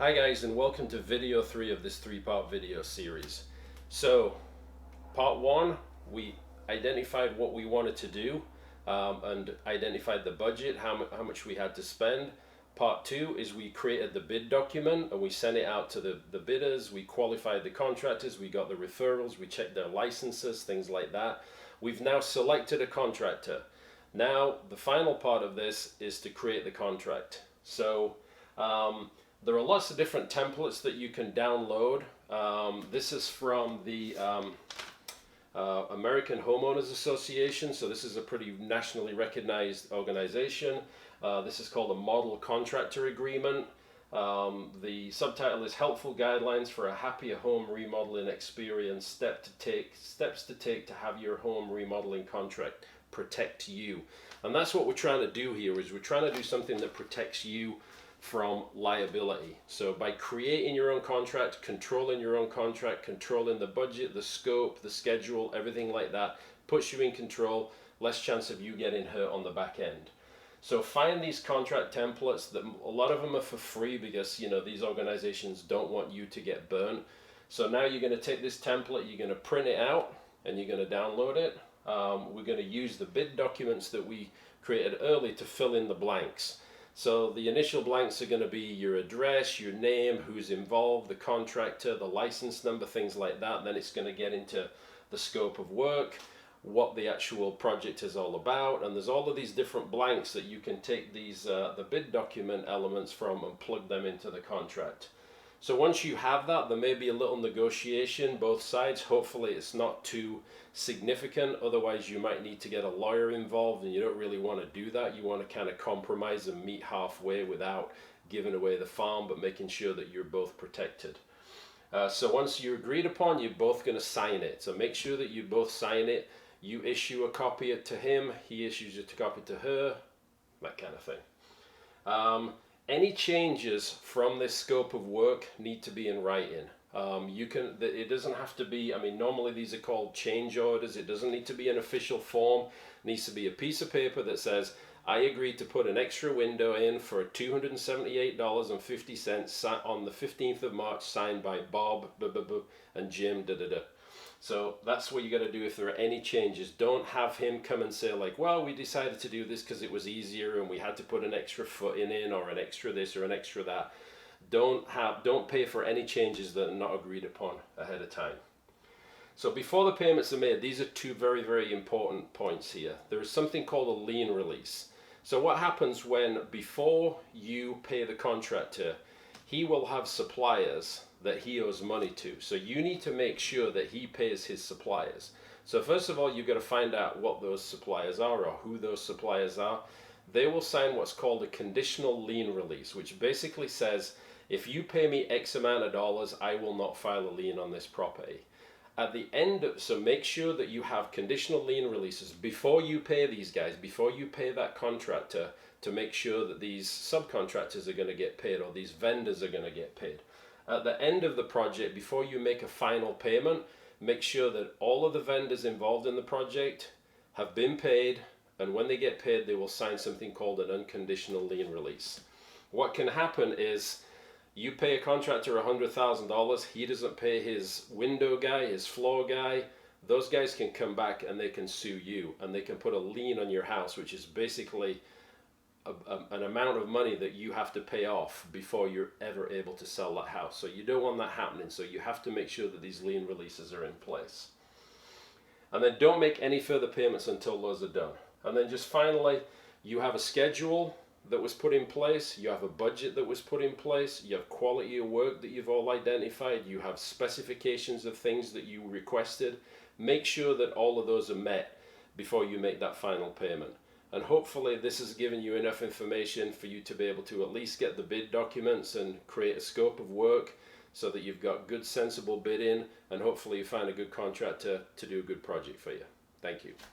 Hi guys, and welcome to video 3 of this 3-part video series. So part 1, we identified what we wanted to do and identified the budget, how much we had to spend. Part 2 is we created the bid document and we sent it out to the bidders. We qualified the contractors, we got the referrals, we checked their licenses, things like that. We've now selected a contractor. Now the final part of this is to create the contract. So there are lots of different templates that you can download. This is from the American Homeowners Association, so this is a pretty nationally recognized organization. This is called a Model Contractor Agreement. The subtitle is Helpful Guidelines for a Happier Home Remodeling Experience, Steps to take to have your home remodeling contract protect you. And that's what we're trying to do here, is we're trying to do something that protects you from liability. So by creating your own contract, controlling your own contract, controlling the budget, the scope, the schedule, everything like that, puts you in control, less chance of you getting hurt on the back end. So find these contract templates. That a lot of them are for free because these organizations don't want you to get burnt. So now you're going to take this template, you're going to print it out and you're going to download it. We're going to use the bid documents that we created early to fill in the blanks. So the initial blanks are going to be your address, your name, who's involved, the contractor, the license number, things like that. Then it's going to get into the scope of work, what the actual project is all about, and there's all of these different blanks that you can take these the bid document elements from and plug them into the contract. So once you have that, there may be a little negotiation both sides. Hopefully it's not too significant, otherwise you might need to get a lawyer involved, and you don't really want to do that. You want to kind of compromise and meet halfway without giving away the farm, but making sure that you're both protected. So once you're agreed upon, you're both going to sign it. So make sure that you both sign it. You issue a copy to him, he issues a copy to her, that kind of thing. Any changes from this scope of work need to be in writing. It doesn't have to be, normally these are called change orders. It doesn't need to be an official form. It needs to be a piece of paper that says, I agreed to put an extra window in for $278.50 on the 15th of March, signed by Bob and Jim, So that's what you got to do if there are any changes. Don't have him come and say like, well, we decided to do this because it was easier and we had to put an extra foot in or an extra this or an extra that. Don't pay for any changes that are not agreed upon ahead of time. So before the payments are made, these are two very, very important points here. There is something called a lien release. So what happens when, before you pay the contractor, he will have suppliers that he owes money to. So you need to make sure that he pays his suppliers. So first of all, you've got to find out what those suppliers are or who those suppliers are. They will sign what's called a conditional lien release, which basically says, if you pay me X amount of dollars, I will not file a lien on this property. At the end so make sure that you have conditional lien releases before you pay these guys, before you pay that contractor, to make sure that these subcontractors are going to get paid or these vendors are going to get paid. At the end of the project, before you make a final payment, make sure that all of the vendors involved in the project have been paid, and when they get paid, they will sign something called an unconditional lien release. What can happen is you pay a contractor $100,000, he doesn't pay his window guy, his floor guy. Those guys can come back and they can sue you, and they can put a lien on your house, which is basically an amount of money that you have to pay off before you're ever able to sell that house. So you don't want that happening. So you have to make sure that these lien releases are in place. And then don't make any further payments until those are done. And then just finally, you have a schedule that was put in place, you have a budget that was put in place, you have quality of work that you've all identified, you have specifications of things that you requested. Make sure that all of those are met before you make that final payment. And hopefully this has given you enough information for you to be able to at least get the bid documents and create a scope of work so that you've got good, sensible bidding, and hopefully you find a good contractor to do a good project for you. Thank you.